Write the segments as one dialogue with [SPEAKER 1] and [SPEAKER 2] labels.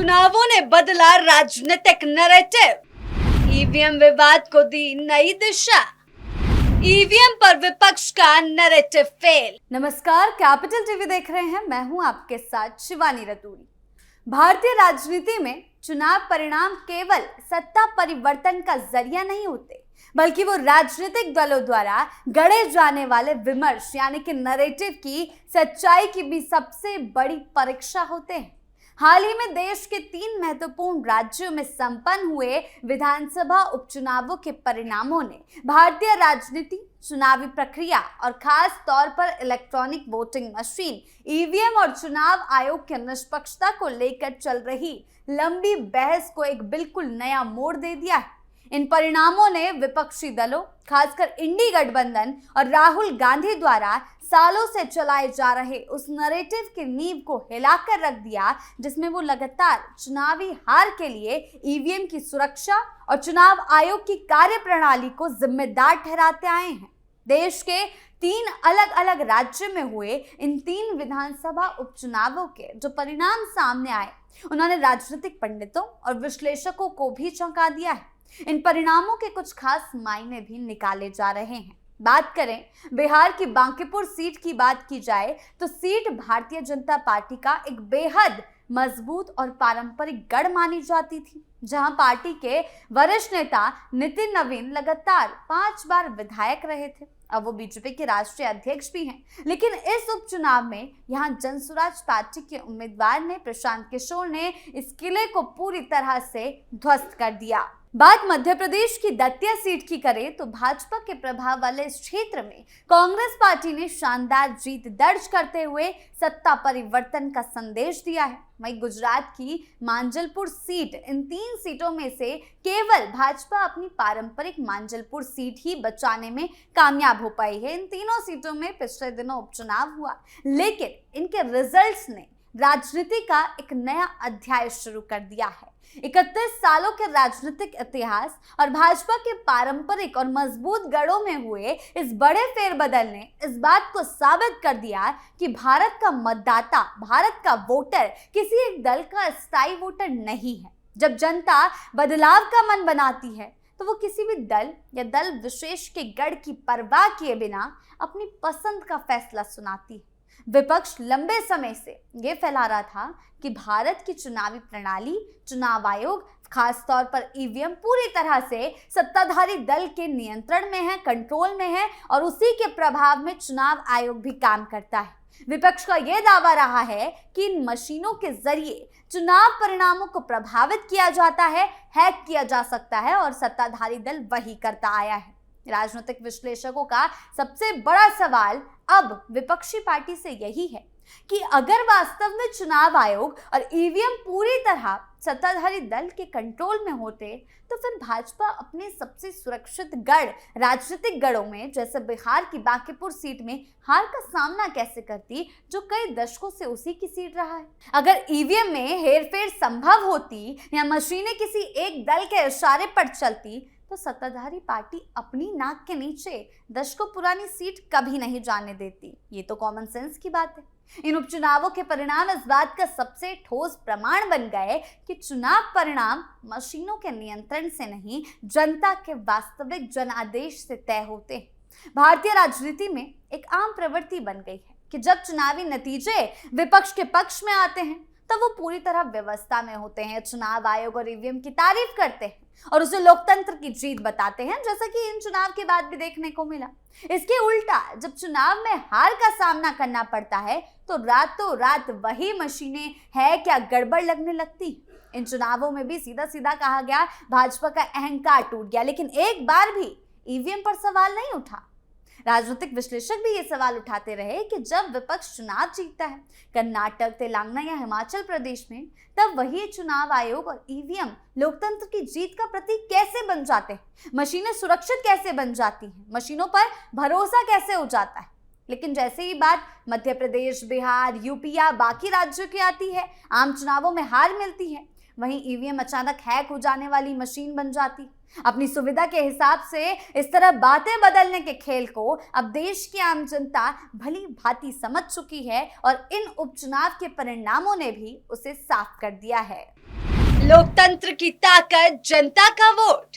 [SPEAKER 1] चुनावों ने बदला राजनीतिक नैरेटिव, ईवीएम विवाद को दी नई दिशा, ईवीएम पर विपक्ष का नैरेटिव फेल। नमस्कार, कैपिटल टीवी देख रहे हैं, मैं हूं आपके साथ शिवानी रतूड़ी। भारतीय राजनीति में चुनाव परिणाम केवल सत्ता परिवर्तन का जरिया नहीं होते, बल्कि वो राजनीतिक दलों द्वारा गढ़े जाने वाले विमर्श यानी कि नैरेटिव की सच्चाई की भी सबसे बड़ी परीक्षा होते हैं। हाल ही में देश के 3 महत्वपूर्ण राज्यों में संपन्न हुए विधानसभा उपचुनावों के परिणामों ने भारतीय राजनीति, चुनावी प्रक्रिया और खास तौर पर इलेक्ट्रॉनिक वोटिंग मशीन ईवीएम और चुनाव आयोग की निष्पक्षता को लेकर चल रही लंबी बहस को एक बिल्कुल नया मोड़ दे दिया है। इन परिणामों ने विपक्षी दलों, खासकर इंडी गठबंधन और राहुल गांधी द्वारा सालों से चलाए जा रहे उस नैरेटिव की नींव को हिलाकर रख दिया, जिसमें वो लगातार चुनावी हार के लिए ईवीएम की सुरक्षा और चुनाव आयोग की कार्यप्रणाली को जिम्मेदार ठहराते आए हैं। देश के 3 अलग अलग राज्यों में हुए इन 3 विधानसभा उपचुनावों के जो परिणाम सामने आए, उन्होंने राजनीतिक पंडितों और विश्लेषकों को भी चौंका दिया है। इन परिणामों के कुछ खास मायने भी निकाले जा रहे हैं। बात करें बिहार की बांकीपुर सीट की बात की जाए तो सीट भारतीय जनता पार्टी का एक बेहद मजबूत और पारंपरिक गढ़ मानी जाती थी, जहां पार्टी के वरिष्ठ नेता नितिन नवीन लगातार 5 बार विधायक रहे थे। अब वो बीजेपी के राष्ट्रीय अध्यक्ष भी हैं, लेकिन इस उपचुनाव में यहां जनसुराज पार्टी के उम्मीदवार ने प्रशांत किशोर ने इस किले को पूरी तरह से ध्वस्त कर दिया। बात मध्य प्रदेश की दतिया सीट की करें तो भाजपा के प्रभाव वाले इस क्षेत्र में कांग्रेस पार्टी ने शानदार जीत दर्ज करते हुए सत्ता परिवर्तन का संदेश दिया है। वहीं गुजरात की मांजलपुर सीट, इन 3 सीटों में से केवल भाजपा अपनी पारंपरिक मांजलपुर सीट ही बचाने में कामयाब हो पाई है। इन तीनों सीटों में पिछले दिनों उपचुनाव हुआ, लेकिन इनके रिजल्ट्स ने राजनीति का एक नया अध्याय शुरू कर दिया है। 31 सालों के राजनीतिक इतिहास और भाजपा के पारंपरिक और मजबूत गढ़ों में हुए इस बड़े फेरबदल ने इस बात को साबित कर दिया कि भारत का मतदाता, भारत का वोटर किसी एक दल का स्थायी वोटर नहीं है। जब जनता बदलाव का मन बनाती है तो वो किसी भी दल या दल विशेष के गढ़ की परवाह किए बिना अपनी पसंद का फैसला सुनाती है। विपक्ष लंबे समय से ये फैला रहा था कि भारत की चुनावी प्रणाली, चुनाव आयोग, खास तौर पर ईवीएम पूरी तरह से सत्ताधारी दल के नियंत्रण में है, कंट्रोल में है और उसी के प्रभाव में चुनाव आयोग भी काम करता है। विपक्ष का यह दावा रहा है कि इन मशीनों के जरिए चुनाव परिणामों को प्रभावित किया जाता है, हैक किया जा सकता है और सत्ताधारी दल वही करता आया है। राजनीतिक विश्लेषकों का सबसे बड़ा सवाल अब विपक्षी पार्टी से यही है कि अगर वास्तव में चुनाव आयोग और ईवीएम पूरी तरह सत्ताधारी दल के कंट्रोल में होते तो फिर भाजपा अपने सबसे सुरक्षित गढ़, राजनीतिक गढ़ों में जैसे बिहार की बांकीपुर सीट में हार का सामना कैसे करती, जो कई दशकों से उसी की सीट रहा है। अगर ईवीएम में हेरफेर संभव होती या मशीनें किसी एक दल के इशारे पर चलती तो सत्ताधारी पार्टी अपनी नाक के नीचे दशकों पुरानी सीट कभी नहीं जाने देती। ये तो कॉमन सेंस की बात है। इन उपचुनावों के परिणाम इस बात का सबसे ठोस प्रमाण बन गए कि चुनाव परिणाम मशीनों के नियंत्रण से नहीं, जनता के वास्तविक जनादेश से तय होते हैं। भारतीय राजनीति में एक आम प्रवृत्ति बन गई है कि जब चुनावी नतीजे विपक्ष के पक्ष में आते हैं तब वो पूरी तरह व्यवस्था में होते हैं, चुनाव आयोग और ईवीएम की तारीफ करते हैं और उसे लोकतंत्र की जीत बताते हैं, जैसा कि इन चुनाव के बाद भी देखने को मिला। इसके उल्टा जब चुनाव में हार का सामना करना पड़ता है तो रातों रात वही मशीनें है क्या गड़बड़ लगने लगती। इन चुनावों में भी सीधा सीधा कहा गया भाजपा का अहंकार टूट गया, लेकिन एक बार भी ईवीएम पर सवाल नहीं उठा। राजनीतिक विश्लेषक भी ये सवाल उठाते रहे कि जब विपक्ष चुनाव जीतता है कर्नाटक, तेलंगाना या हिमाचल प्रदेश में, तब वही चुनाव आयोग और ईवीएम लोकतंत्र की जीत का प्रतीक कैसे बन जाते हैं, मशीनें सुरक्षित कैसे बन जाती हैं, मशीनों पर भरोसा कैसे हो जाता है। लेकिन जैसे ही बात मध्य प्रदेश, बिहार, यूपी या बाकी राज्यों की आती है, आम चुनावों में हार मिलती है, वहीं ईवीएम अचानक हैक हो जाने वाली मशीन बन जाती। अपनी सुविधा के हिसाब से इस तरह बातें बदलने के खेल को अब देश की आम जनता भली भांति समझ चुकी है और इन उपचुनाव के परिणामों ने भी उसे साफ कर दिया है। लोकतंत्र की ताकत, जनता का वोट।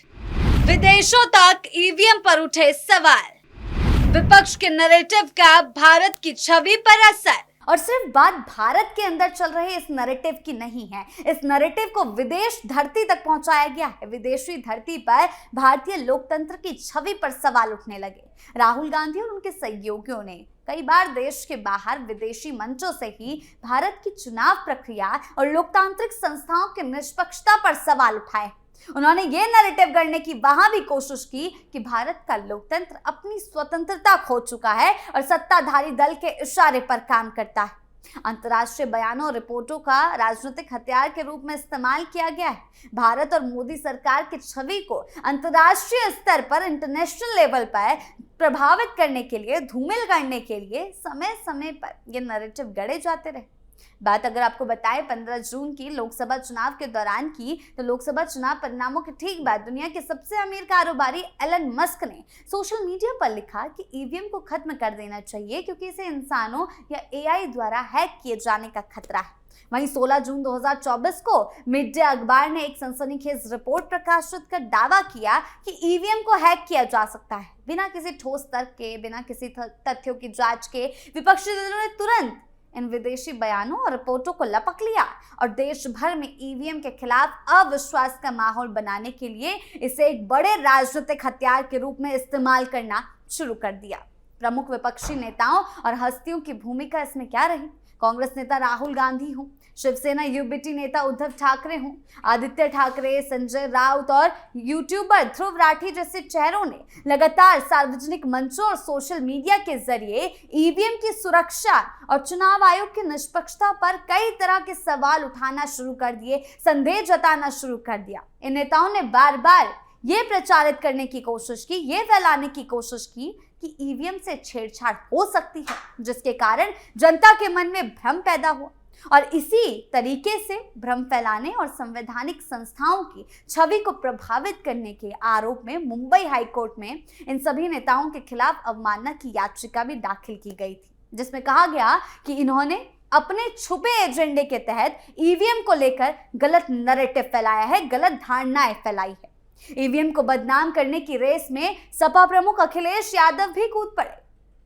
[SPEAKER 1] विदेशों तक ईवीएम पर उठे सवाल। विपक्ष के नैरेटिव का भारत की छवि पर असर। और सिर्फ बात भारत के अंदर चल रहे इस नैरेटिव की नहीं है, इस नैरेटिव को विदेश धरती तक पहुंचाया गया है। विदेशी धरती पर भारतीय लोकतंत्र की छवि पर सवाल उठने लगे। राहुल गांधी और उनके सहयोगियों ने कई बार देश के बाहर विदेशी मंचों से ही भारत की चुनाव प्रक्रिया और लोकतांत्रिक संस्थाओं की निष्पक्षता पर सवाल उठाए। उन्होंने ये नैरेटिव गढ़ने की वहां भी कोशिश की कि भारत का लोकतंत्र अपनी स्वतंत्रता खो चुका है और सत्ताधारी दल के इशारे पर काम करता है। अंतर्राष्ट्रीय बयानों और रिपोर्टों का राजनीतिक हथियार के रूप में इस्तेमाल किया गया है। भारत और मोदी सरकार की छवि को अंतर्राष्ट्रीय स्तर पर, इंटरनेशनल लेवल पर प्रभावित करने के लिए, धूमिल करने के लिए समय समय पर ये नैरेटिव गढ़े जाते रहे। बात अगर आपको बताएं 15 जून की लोकसभा चुनाव के दौरान की, तो लोकसभा चुनाव परिणामों के ठीक बाद दुनिया के सबसे अमीर कारोबारी एलन मस्क ने सोशल मीडिया पर लिखा कि ईवीएम को खत्म कर देना चाहिए क्योंकि इसे इंसानों या एआई द्वारा हैक किए जाने का खतरा है। वहीं 16 जून 2024 को मिड डे अखबार ने एक सनसनीखेज रिपोर्ट प्रकाशित कर दावा किया कि ईवीएम को हैक किया जा सकता है। बिना किसी ठोस तर्क के, बिना किसी तथ्यों की जांच के विपक्षी दलों ने तुरंत इन विदेशी बयानों और रिपोर्टों को लपक लिया और देश भर में ईवीएम के खिलाफ अविश्वास का माहौल बनाने के लिए इसे एक बड़े राजनीतिक हथियार के रूप में इस्तेमाल करना शुरू कर दिया। प्रमुख विपक्षी नेताओं और हस्तियों की भूमिका इसमें क्या रही? कांग्रेस नेता राहुल गांधी हों, शिवसेना यूबीटी नेता उद्धव ठाकरे हों, आदित्य ठाकरे, संजय राउत और यूट्यूबर ध्रुव राठी जैसे चेहरों ने लगातार सार्वजनिक मंचों और सोशल मीडिया के जरिए ईवीएम की सुरक्षा और चुनाव आयोग की निष्पक्षता पर कई तरह के सवाल उठाना शुरू कर दिए, संदेह जताना शुरू कर दिया। इन नेताओं ने बार बार ये प्रचारित करने की कोशिश की, ये फैलाने की कोशिश की कि ईवीएम से छेड़छाड़ हो सकती है, जिसके कारण जनता के मन में भ्रम पैदा हुआ। और इसी तरीके से भ्रम फैलाने और संवैधानिक संस्थाओं की छवि को प्रभावित करने के आरोप में मुंबई हाईकोर्ट में इन सभी नेताओं के खिलाफ अवमानना की याचिका भी दाखिल की गई थी, जिसमें कहा गया कि इन्होंने अपने छुपे एजेंडे के तहत ईवीएम को लेकर गलत नैरेटिव फैलाया है, गलत धारणाएं फैलाई है। ईवीएम को बदनाम करने की रेस में सपा प्रमुख अखिलेश यादव भी कूद पड़े।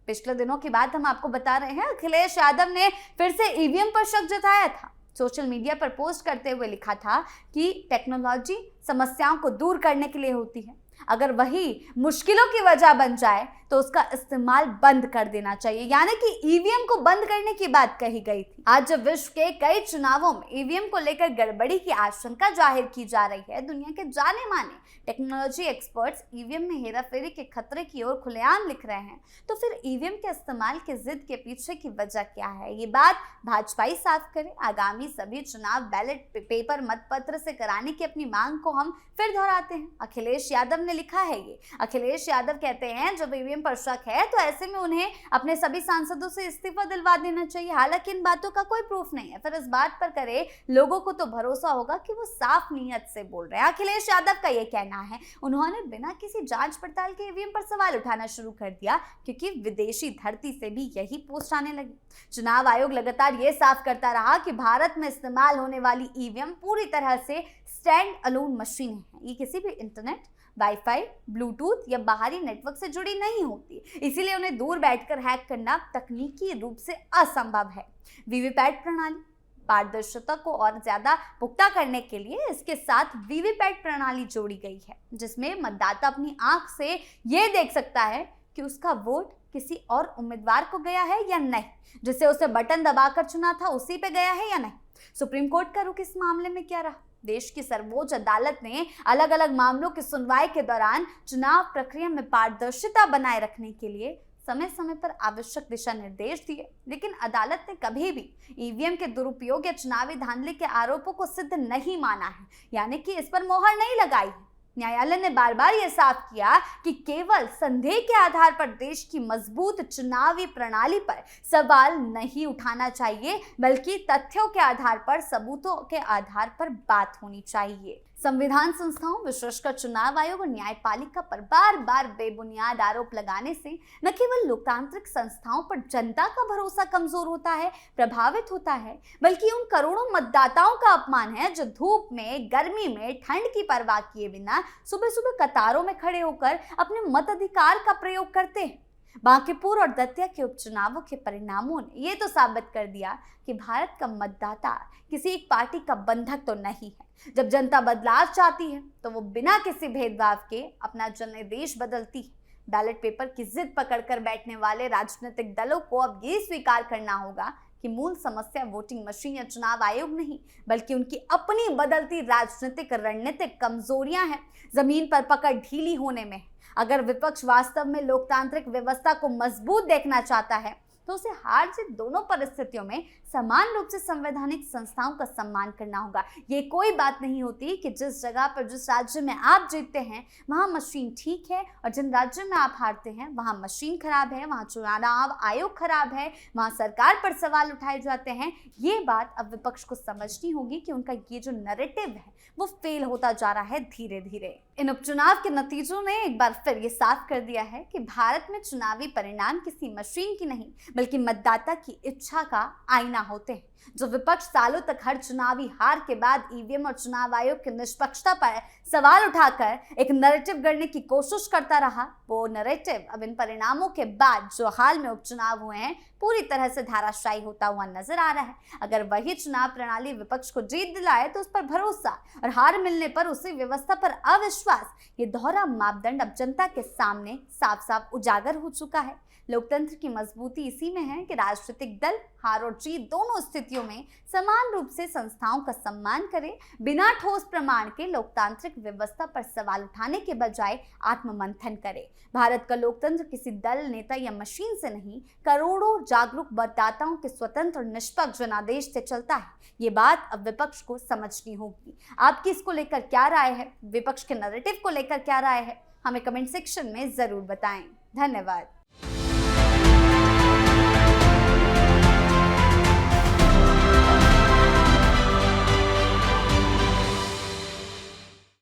[SPEAKER 1] पिछले दिनों की बात हम आपको बता रहे हैं। अखिलेश यादव ने फिर से ईवीएम पर शक जताया था। सोशल मीडिया पर पोस्ट करते हुए लिखा था कि टेक्नोलॉजी समस्याओं को दूर करने के लिए होती है, अगर वही मुश्किलों की वजह बन जाए तो उसका इस्तेमाल बंद कर देना चाहिए, यानी कि ईवीएम को बंद करने की बात कही गई थी। आज जब विश्व के कई चुनावों में ईवीएम को लेकर गड़बड़ी की आशंका जाहिर की जा रही है, दुनिया के जाने माने टेक्नोलॉजी एक्सपर्ट्स ईवीएम में हेराफेरी के खतरे की ओर खुलेआम लिख रहे हैं, तो फिर ईवीएम के इस्तेमाल की जिद के पीछे की वजह क्या है? ये बात भाजपा ही साफ करे। आगामी सभी चुनाव बैलेट पेपर मतपत्र से कराने की अपनी मांग को हम फिर दोहराते हैं। अखिलेश यादव ने लिखा है ये। अखिलेश यादव कहते हैं जब ईवीएम पर शक है तो ऐसे में उन्हें अपने सभी सांसदों से इस्तीफा दिलवा देना चाहिए। हालांकि इन बातों का कोई प्रूफ नहीं है, फिर इस बात पर करे लोगों को तो भरोसा होगा कि वो साफ नीयत से बोल रहे हैं। अखिलेश यादव का ये कहना है, उन्होंने बिना किसी जांच पड़ताल के ईवीएम पर सवाल उठाना शुरू कर दिया क्योंकि विदेशी धरती से भी यही पोस्ट आने लगी। चुनाव आयोग लगातार ये साफ करता रहा कि भारत में इस्तेमाल होने वाली ईवीएम पूरी तरह से स्टैंड अलोन मशीन है। ये किसी भी इंटरनेट, वाईफाई, ब्लूटूथ या बाहरी नेटवर्क से जुड़ी नहीं होती, इसीलिए उन्हें दूर बैठकर हैक करना तकनीकी रूप से असंभव है। वीवीपैट प्रणाली पारदर्शिता को और ज्यादा पुख्ता करने के लिए इसके साथ वीवीपैट प्रणाली जोड़ी गई है, जिसमें मतदाता अपनी आंख से यह देख सकता है कि उसका वोट किसी और उम्मीदवार को गया है या नहीं, जिसे उसे बटन दबाकर चुना था उसी पे गया है या नहीं। सुप्रीम कोर्ट का रुख इस मामले में क्या रहा? देश की सर्वोच्च अदालत ने अलग अलग मामलों की सुनवाई के दौरान चुनाव प्रक्रिया में पारदर्शिता बनाए रखने के लिए समय समय पर आवश्यक दिशा निर्देश दिए, लेकिन अदालत ने कभी भी ईवीएम के दुरुपयोग या चुनावी धांधली के आरोपों को सिद्ध नहीं माना है, यानी कि इस पर मोहर नहीं लगाई है। न्यायालय ने बार बार यह साफ किया कि केवल संदेह के आधार पर देश की मजबूत चुनावी प्रणाली पर सवाल नहीं उठाना चाहिए, बल्कि तथ्यों के आधार पर, सबूतों के आधार पर बात होनी चाहिए। संविधान संस्थाओं, विशेषकर चुनाव आयोग और न्यायपालिका पर बार बार बेबुनियाद आरोप लगाने से न केवल लोकतांत्रिक संस्थाओं पर जनता का भरोसा कमजोर होता है, प्रभावित होता है, बल्कि उन करोड़ों मतदाताओं का अपमान है जो धूप में, गर्मी में, ठंड की परवाह किए बिना सुबह सुबह कतारों में खड़े होकर अपने मताधिकार का प्रयोग करते हैं। बांकीपुर और दतिया के उपचुनावों के परिणामों ने ये तो साबित कर दिया कि भारत का मतदाता किसी एक पार्टी का बंधक तो नहीं है। जब जनता बदलाव चाहती है तो वो बिना किसी भेदभाव के अपना जनादेश बदलती है। बैलेट पेपर की जिद पकड़कर बैठने वाले राजनीतिक दलों को अब ये स्वीकार करना होगा कि मूल समस्या वोटिंग मशीन या चुनाव आयोग नहीं, बल्कि उनकी अपनी बदलती राजनीतिक रणनीतिक कमजोरियां हैं, जमीन पर पकड़ ढीली होने में। अगर विपक्ष वास्तव में लोकतांत्रिक व्यवस्था को मजबूत देखना चाहता है तो उसे हार जीत दोनों परिस्थितियों में समान रूप से संवैधानिक संस्थाओं का सम्मान करना होगा। ये कोई बात नहीं होती कि जिस जगह पर, जिस राज्य में आप जीतते हैं वहां मशीन ठीक है और जिन राज्यों में आप हारते हैं वहां मशीन खराब है, वहां चुनाव आयोग खराब है, वहां सरकार पर सवाल उठाए जाते हैं। ये बात अब विपक्ष को समझनी होगी कि उनका ये जो नैरेटिव है वो फेल होता जा रहा है धीरे धीरे। इन उपचुनाव के नतीजों ने एक बार फिर ये साफ कर दिया है कि भारत में चुनावी परिणाम किसी मशीन की नहीं, बल्कि मतदाता की इच्छा का आईना होते हैं। जो विपक्ष सालों तक हर चुनावी हार के बाद ईवीएम और चुनाव आयोग की निष्पक्षता पर सवाल उठाकर एक नैरेटिव गढ़ने की कोशिश करता रहा, वो नैरेटिव अब इन परिणामों के बाद जो हाल में उपचुनाव हुए हैं पूरी तरह से धाराशायी होता हुआ नजर आ रहा है। अगर वही चुनाव प्रणाली विपक्ष को जीत दिलाए तो उस पर भरोसा और हार मिलने पर उसी व्यवस्था पर अविश्वास, ये दोहरा मापदंड अब जनता के सामने साफ साफ उजागर हो चुका है। लोकतंत्र की मजबूती इसी में है कि राजनीतिक दल हार और जीत दोनों स्थितियों में समान रूप से संस्थाओं का सम्मान करे, बिना ठोस प्रमाण के लोकतांत्रिक व्यवस्था पर सवाल उठाने के बजाय आत्ममंथन करे। भारत का लोकतंत्र किसी दल, नेता या मशीन से नहीं, करोड़ों जागरूक मतदाताओं के स्वतंत्र और निष्पक्ष जनादेश से चलता है। ये बात अब विपक्ष को समझनी होगी। आपकी इसको लेकर क्या राय है? विपक्ष के नैरेटिव को लेकर क्या राय है? हमें कमेंट सेक्शन में जरूर बताएं। धन्यवाद।